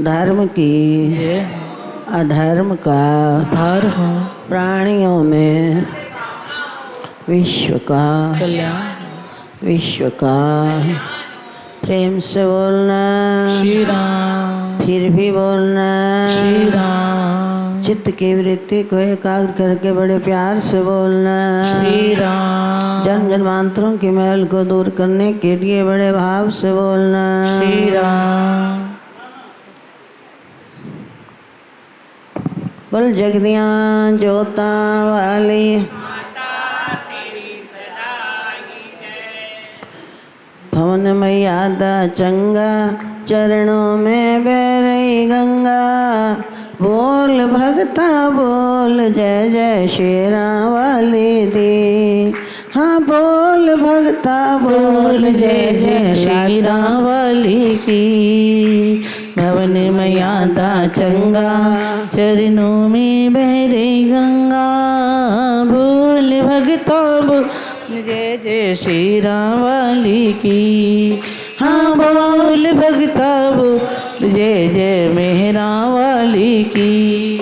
धर्म की अधर्म का प्राणियों में विश्व का कल्याण विश्व का। प्रेम से बोलना श्री राम, फिर भी बोलना श्री राम, चित्त की वृत्ति को एकाग्र करके बड़े प्यार से बोलना श्री राम, जन्म जन्मांतरों की मैल को दूर करने के लिए बड़े भाव से बोलना श्री राम। बोल जगदिया जोता वाली भवन मैया दा चंगा चरणों में बह रही गंगा। बोल भगता बोल जय जय शेरा वाली दी। हाँ बोल भगता बोल जय जय शेरा वाली की। भवन मैया दा चंगा चरणों में बह रही गंगा। बोल भगता बोल जय जय श्री राम वाली की। हाँ बोल भगता बोल जय जय मेहरा वाली की।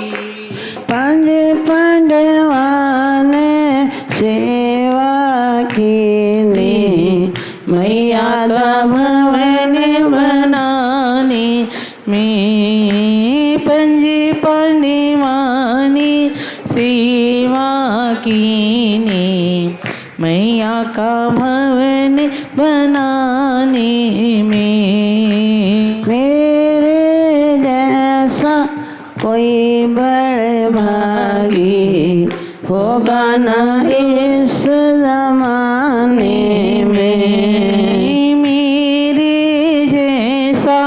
पांच पांडवा ने सेवा की मैया का भवन बनाने में पंज पांडवानी सेवा कीने। मैया का भवन बनाने में मेरे जैसा कोई बड़े भागी होगा ना इस जमाने में। मेरे जैसा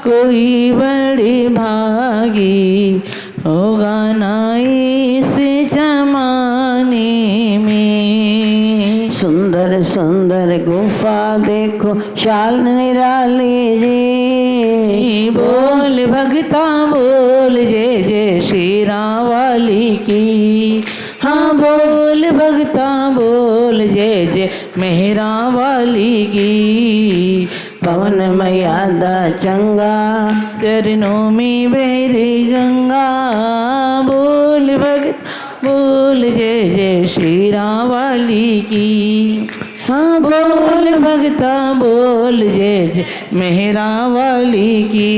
कोई बड़े भागी होगा ना इस जमाने में। सुंदर सुंदर गुफा देखो शाल निराली जी। बोल भगता बोल जय जय श्री राम वाली की। हाँ बोल भगता बोल जय जय मेहरा वाली की। पवन मैया दा चंगा चरणों में बह रही गंगा। बोल भगत बोल जय जय श्री राम वाली की। हाँ बोल भगता बोल जय जय मेहरा वाली की।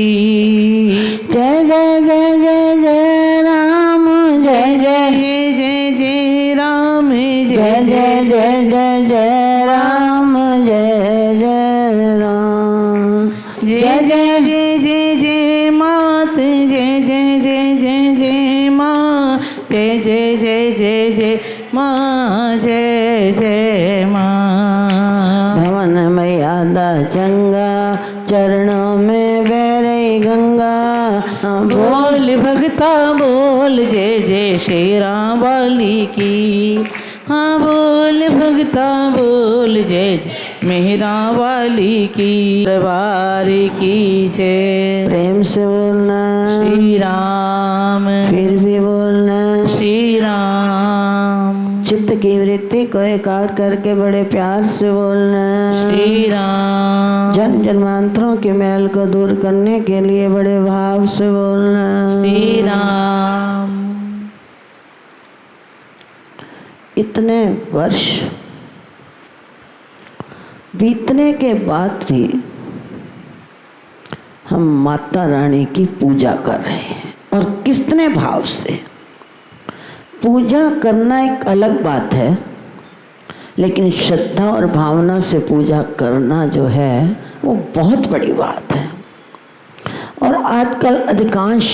जय जय जय जय जय राम जय जय जय जय राम जय जय जय जय जय राम जय जय राम। जय जय जय जय जय मात जय जय जय जय जय माँ। जय जय जय जय जय माँ जय जय माँ। भवन मैया दा चंगा चरणों में बह रही गंगा। बोल भगता बोल जय जय श्री राम वाली की। हाँ बोल भगता बोल जय जय मेहरा वाली की। दरबार की जय। प्रेम से बोलना श्री राम, फिर भी बोलना श्री राम, चित्त की वृत्ति को एकाग्र करके बड़े प्यार से बोलना श्री राम, जन्म जन्मांतरों के मैल को दूर करने के लिए बड़े भाव से बोलना श्री राम। इतने वर्ष बीतने के बाद भी हम माता रानी की पूजा कर रहे हैं और कितने भाव से। पूजा करना एक अलग बात है, लेकिन श्रद्धा और भावना से पूजा करना जो है वो बहुत बड़ी बात है। और आजकल अधिकांश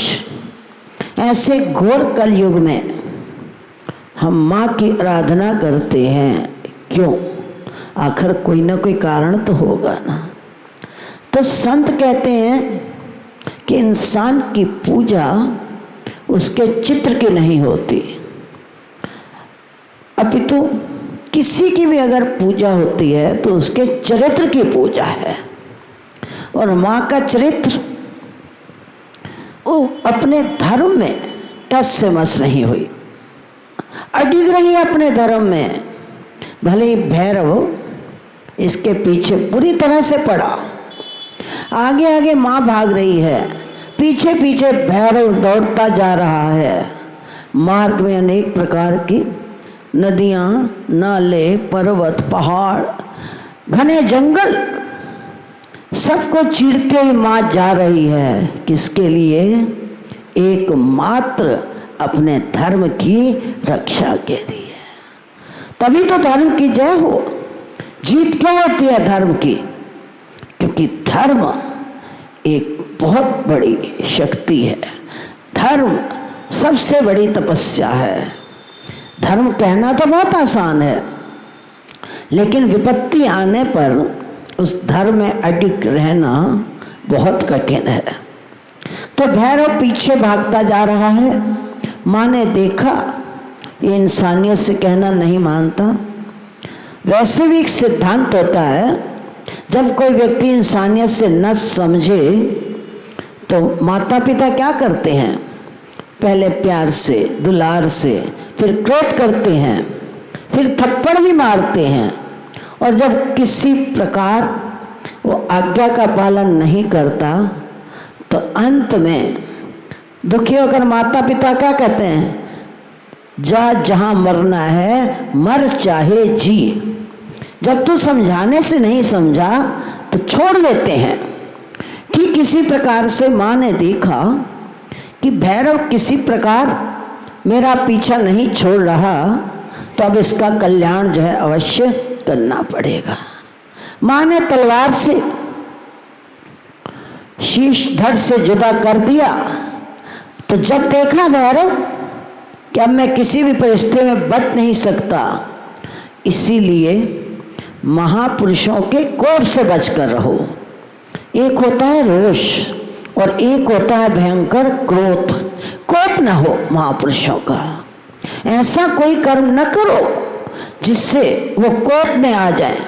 ऐसे घोर कलयुग में हम माँ की आराधना करते हैं। क्यों? आखिर कोई ना कोई कारण तो होगा ना। तो संत कहते हैं कि इंसान की पूजा उसके चित्र की नहीं होती, अपितु किसी की भी अगर पूजा होती है तो उसके चरित्र की पूजा है। और माँ का चरित्र वो अपने धर्म में टस से मस नहीं हुई, अडिग रही अपने धर्म में। भले ही भैरव इसके पीछे पूरी तरह से पड़ा, आगे आगे माँ भाग रही है, पीछे पीछे भैरव दौड़ता जा रहा है। मार्ग में अनेक प्रकार की नदियाँ, नाले, पर्वत, पहाड़, घने जंगल, सबको चीरते हुए माँ जा रही है। किसके लिए? एकमात्र अपने धर्म की रक्षा के लिए। तभी तो धर्म की जय हो। जीत क्यों होती है धर्म की? क्योंकि धर्म एक बहुत बड़ी शक्ति है। धर्म सबसे बड़ी तपस्या है। धर्म कहना तो बहुत आसान है, लेकिन विपत्ति आने पर उस धर्म में अडिग रहना बहुत कठिन है। तो भैरव पीछे भागता जा रहा है। माँ ने देखा ये इंसानियत से कहना नहीं मानता। वैसे भी एक सिद्धांत होता है, जब कोई व्यक्ति इंसानियत से न समझे तो माता पिता क्या करते हैं? पहले प्यार से, दुलार से, फिर क्रोध करते हैं, फिर थप्पड़ भी मारते हैं। और जब किसी प्रकार वो आज्ञा का पालन नहीं करता तो अंत में दुखी होकर माता पिता क्या कहते हैं? जा जहाँ मरना है मर चाहे जी। जब तू समझाने से नहीं समझा तो छोड़ देते हैं। ठीक इसी प्रकार से माँ ने देखा कि भैरव किसी प्रकार मेरा पीछा नहीं छोड़ रहा, तो अब इसका कल्याण जो है अवश्य करना पड़ेगा। माँ ने तलवार से शीश धड़ से जुदा कर दिया। तो जब देखा भैरव कि अब मैं किसी भी परिस्थिति में बच नहीं सकता, इसीलिए महापुरुषों के कोप से बचकर रहो। एक होता है रोष और एक होता है भयंकर क्रोध। कोप न हो महापुरुषों का। ऐसा कोई कर्म न करो जिससे वो कोप में आ जाए।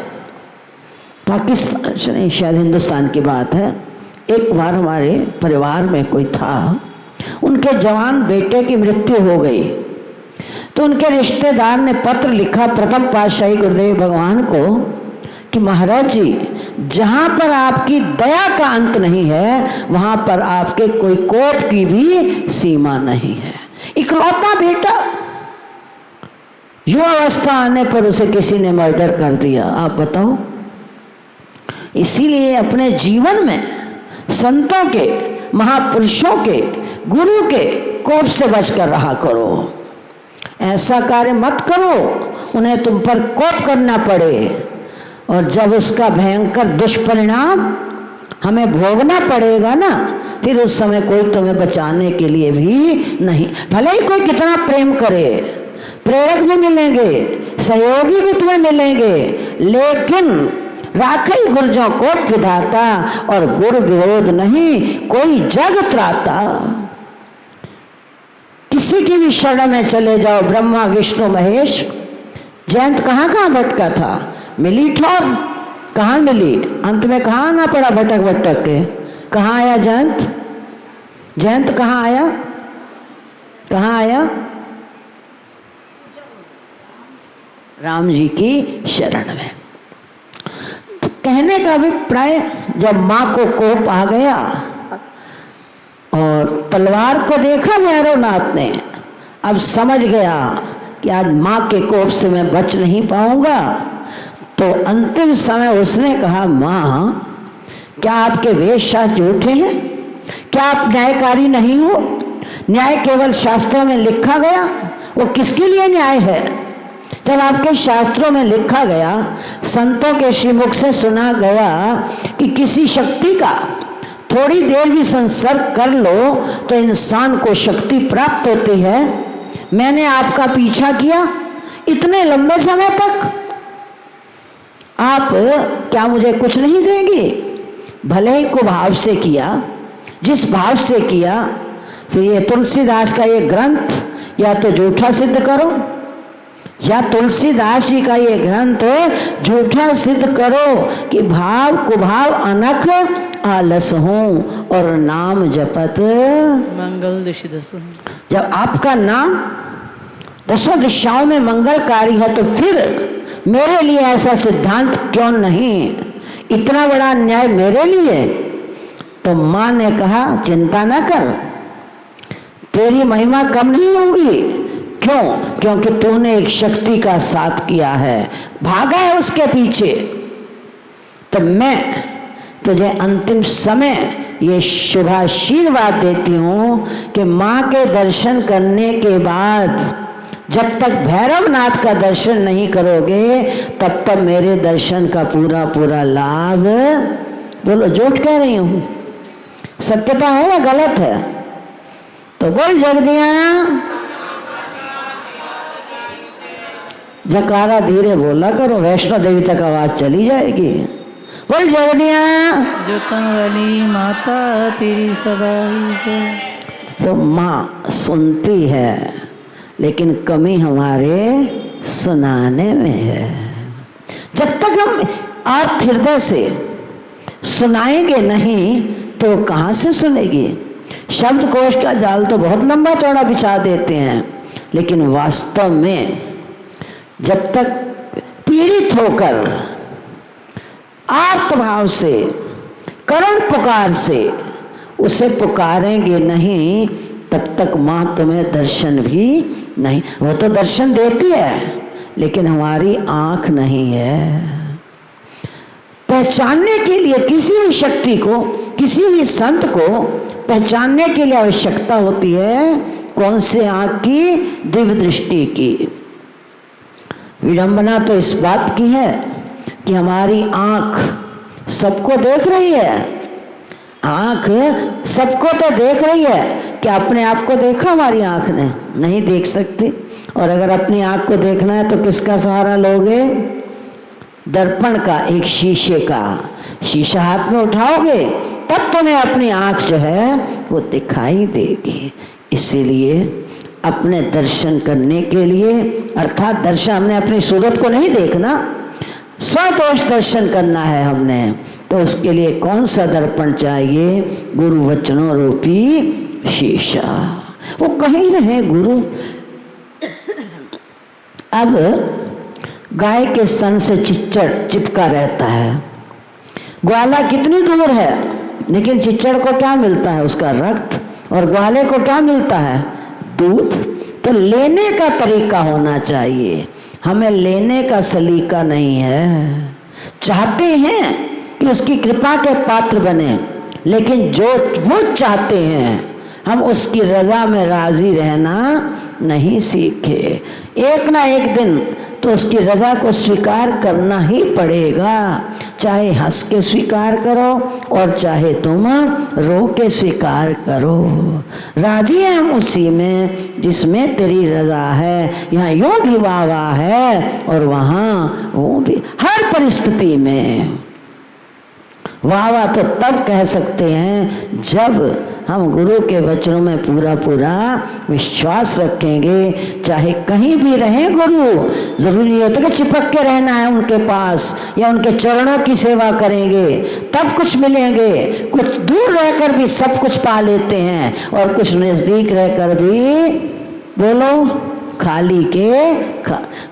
पाकिस्तान नहीं, शायद हिंदुस्तान की बात है। एक बार हमारे परिवार में कोई था, उनके जवान बेटे की मृत्यु हो गई। तो उनके रिश्तेदार ने पत्र लिखा प्रथम पातशाही गुरुदेव भगवान को कि महाराज जी, जहाँ पर आपकी दया का अंत नहीं है वहाँ पर आपके कोई कोप की भी सीमा नहीं है। इकलौता बेटा, युवा अवस्था आने पर उसे किसी ने मर्डर कर दिया। आप बताओ। इसीलिए अपने जीवन में संतों के, महापुरुषों के, गुरु के कोप से बचकर रहा करो। ऐसा कार्य मत करो उन्हें तुम पर कोप करना पड़े, और जब उसका भयंकर दुष्परिणाम हमें भोगना पड़ेगा ना, फिर उस समय कोई तुम्हें बचाने के लिए भी नहीं। भले ही कोई कितना प्रेम करे, प्रेरक भी मिलेंगे, सहयोगी भी तुम्हें मिलेंगे, लेकिन राखई गुर्जों को विधाता और गुरु विरोध नहीं कोई जग त्राता। किसी की भी शरण में चले जाओ, ब्रह्मा विष्णु महेश। जयंत कहाँ कहाँ भटका था, मिली ठोर, कहाँ मिली, अंत में कहाँ आना पड़ा भटक भटक के। कहाँ आया जयंत? जयंत कहाँ आया? कहाँ आया? राम जी की शरण में। तो कहने का अभिप्राय, जब माँ को कोप आ गया और तलवार को देखा भैरवनाथ ने, अब समझ गया कि आज माँ के कोप से मैं बच नहीं पाऊंगा। तो अंतिम समय उसने कहा, माँ क्या आपके वेद शास्त्र झूठे हैं? क्या आप न्यायकारी नहीं हो? न्याय केवल शास्त्रों में लिखा गया, वो किसके लिए न्याय है? जब आपके शास्त्रों में लिखा गया, संतों के श्रीमुख से सुना गया कि किसी शक्ति का थोड़ी देर भी संसर्ग कर लो तो इंसान को शक्ति प्राप्त होती है। मैंने आपका पीछा किया इतने लंबे समय तक, आप क्या मुझे कुछ नहीं देंगे? भले ही कुभाव से किया, जिस भाव से किया, फिर ये तुलसीदास का ये ग्रंथ या तो झूठा सिद्ध करो, या तुलसीदास जी का ये ग्रंथ झूठा सिद्ध करो कि भाव कुभाव अनख आलस हूँ और नाम जपत मंगल दिशा। जब आपका नाम दसों दिशाओं में मंगलकारी है तो फिर मेरे लिए ऐसा सिद्धांत क्यों नहीं? इतना बड़ा न्याय मेरे लिए। तो माँ ने कहा चिंता न कर, तेरी महिमा कम नहीं होगी। क्यों? क्योंकि तूने एक शक्ति का साथ किया है, भागा है उसके पीछे। तो मैं तुझे अंतिम समय ये शुभाशीर्वाद देती हूँ कि माँ के दर्शन करने के बाद जब तक भैरवनाथ का दर्शन नहीं करोगे तब तक मेरे दर्शन का पूरा पूरा लाभ, बोलो झूठ कह रही हूँ, सत्यता है या गलत है? तो बोल जगदिया, जकारा धीरे बोला करो, वैष्णो देवी तक आवाज चली जाएगी। बोल जगदिया, जोता वाली माता तेरी सवाई जय। तो माँ सुनती है, लेकिन कमी हमारे सुनाने में है। जब तक हम आर्त हृदय से सुनाएंगे नहीं तो कहाँ से सुनेगी? शब्द कोश का जाल तो बहुत लंबा चौड़ा बिछा देते हैं, लेकिन वास्तव में जब तक पीड़ित होकर आर्त भाव से, करुण पुकार से उसे पुकारेंगे नहीं, तब तक माँ तुम्हें दर्शन भी नहीं। वो तो दर्शन देती है, लेकिन हमारी आंख नहीं है। पहचानने के लिए किसी भी शक्ति को, किसी भी संत को पहचानने के लिए आवश्यकता होती है कौन से? आंख की, दिव्य दृष्टि की। विडंबना तो इस बात की है कि हमारी आंख सबको देख रही है। आंख सबको तो देख रही है, क्या अपने आप को देखा हमारी आंख ने? नहीं देख सकती। और अगर अपनी आंख को देखना है तो किसका सहारा लोगे? दर्पण का, एक शीशे का। शीशा हाथ में उठाओगे तब तुम्हें अपनी आंख जो है वो दिखाई देगी। इसीलिए अपने दर्शन करने के लिए, अर्थात दर्शन, हमने अपनी सूरत को नहीं देखना, स्वदोष दर्शन करना है हमने, तो उसके लिए कौन सा दर्पण चाहिए? गुरु वचनों रूपी शीशा। वो कहीं रहे गुरु। अब गाय के स्तन से चिच्चड़ चिपका रहता है, ग्वाला कितनी दूर है, लेकिन चिच्चड़ को क्या मिलता है? उसका रक्त। और ग्वाले को क्या मिलता है? दूध। तो लेने का तरीका होना चाहिए, हमें लेने का सलीका नहीं है। चाहते हैं कि उसकी कृपा के पात्र बने, लेकिन जो वो चाहते हैं हम उसकी रजा में राजी रहना नहीं सीखे। एक ना एक दिन तो उसकी रजा को स्वीकार करना ही पड़ेगा, चाहे हंस के स्वीकार करो और चाहे तुम रो के स्वीकार करो। राजी है हम उसी में जिसमें तेरी रजा है। यहाँ यूं भी वाह है और वहाँ वो भी। हर परिस्थिति में वाह तो तब कह सकते हैं जब हम गुरु के वचनों में पूरा पूरा विश्वास रखेंगे। चाहे कहीं भी रहें गुरु, जरूरी नहीं होता कि चिपक के रहना है उनके पास या उनके चरणों की सेवा करेंगे तब कुछ मिलेंगे। कुछ दूर रहकर भी सब कुछ पा लेते हैं और कुछ नजदीक रहकर भी, बोलो, खाली के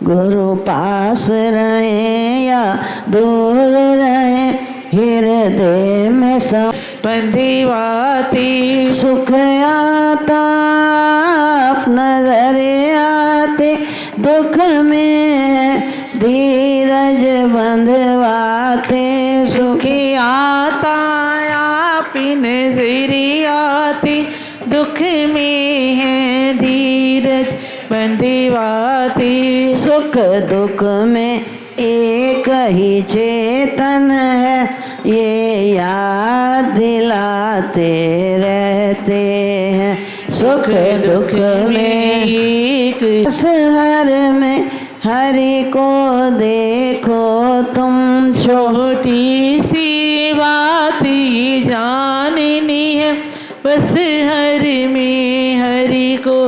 गुरु पास रहे या दूर रहे, हृदय में सब बंधीवाती सुख आता, नजर आते दुख में धीरज बंधवाते। सुखी आता आप नजरी आती, दुख में है धीरज बंधीवाती। सुख दुख में एक ही चेतन है, ये याद दिलाते रहते हैं। सुख दुख में एक हर में हरि को देखो तुम। छोटी सी बात ही जाननी है, बस हर में हरि को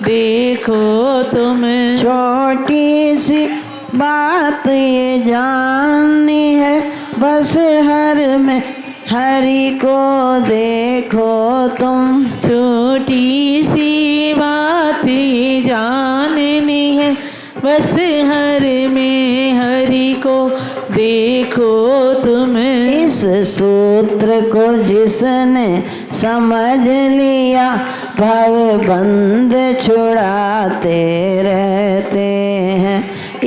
देखो तुम। छोटी सी बात ये जाननी है, बस हर में हरि को देखो तुम। छोटी सी बात ही जाननी है, बस हर में हरि को देखो तुम। इस सूत्र को जिसने समझ लिया भव बंध छुड़ाते रहते हैं।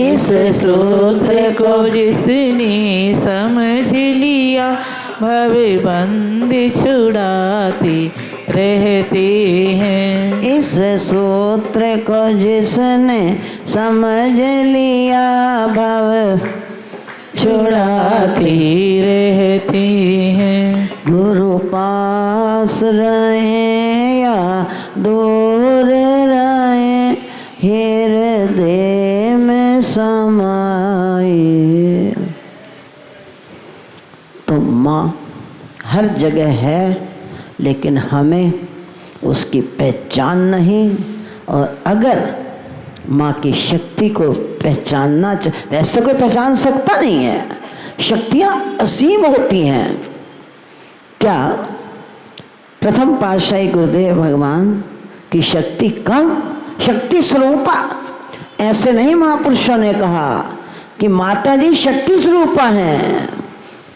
इस सूत्र को जिसने समझ लिया भव बंध छुड़ाते रहते हैं। इस सूत्र को जिसने समझ लिया भव छुड़ाते रहते हैं। गुरु पास रहे या दूर रहे हृदय में समाए। तो माँ हर जगह है, लेकिन हमें उसकी पहचान नहीं। और अगर माँ की शक्ति को पहचानना वैसे तो कोई पहचान सकता नहीं है, शक्तियाँ असीम होती हैं। क्या प्रथम पातशाही गुरुदेव भगवान की शक्ति कम, शक्ति स्वरूपा। ऐसे नहीं महापुरुषों ने कहा कि माता जी शक्ति स्वरूपा हैं,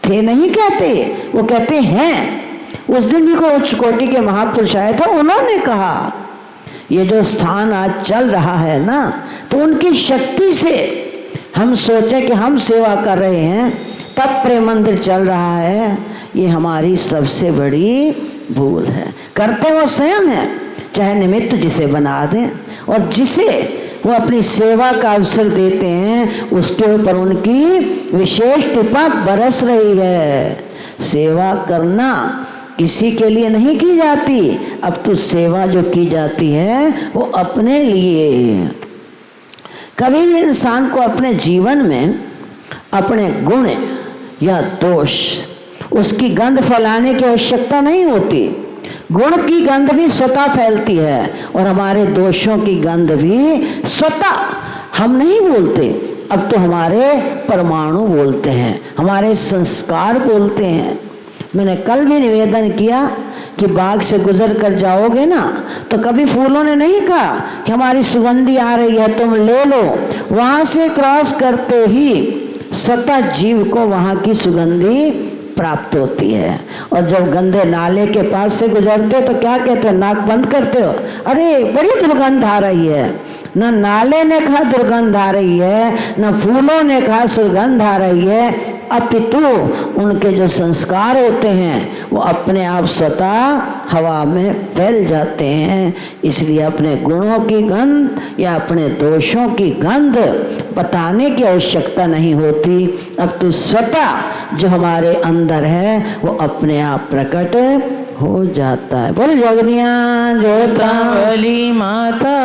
थे नहीं कहते, वो कहते हैं। उस दिन भी कोई उच्च कोटि के महापुरुष आए थे, उन्होंने कहा ये जो स्थान आज चल रहा है ना, तो उनकी शक्ति से हम सोचे कि हम सेवा कर रहे हैं, तब प्रेम मंदिर चल रहा है। ये हमारी सबसे बड़ी भूल है। करते वो स्वयं है, चाहे निमित्त जिसे बना दें, और जिसे वो अपनी सेवा का अवसर देते हैं उसके ऊपर उनकी विशेष कृपा बरस रही है। सेवा करना किसी के लिए नहीं की जाती, अब तो सेवा जो की जाती है वो अपने लिए। कभी भी इंसान को अपने जीवन में अपने गुण या दोष उसकी गंध फैलाने की आवश्यकता नहीं होती। गुण की गंध भी स्वतः फैलती है और हमारे दोषों की गंध भी स्वतः, हम नहीं बोलते, अब तो हमारे परमाणु बोलते हैं, हमारे संस्कार बोलते हैं। मैंने कल भी निवेदन किया कि बाग से गुजर कर जाओगे ना, तो कभी फूलों ने नहीं कहा कि हमारी सुगंधी आ रही है तुम ले लो। वहाँ से क्रॉस करते ही स्वतः जीव को वहाँ की सुगंधी प्राप्त होती है। और जब गंदे नाले के पास से गुजरते तो क्या कहते हो, नाक बंद करते हो, अरे बड़ी दुर्गंध आ रही है। न नाले ने कहा दुर्गंध आ रही है, न फूलों ने कहा सुगंध आ रही है, अपितु उनके जो संस्कार होते हैं वो अपने आप स्वतः हवा में फैल जाते हैं। इसलिए अपने गुणों की गंध या अपने दोषों की गंध बताने की आवश्यकता नहीं होती। अब तो स्वतः जो हमारे अंदर है वो अपने आप प्रकट हो जाता है। बोल जोगनिया जोता वाली माता।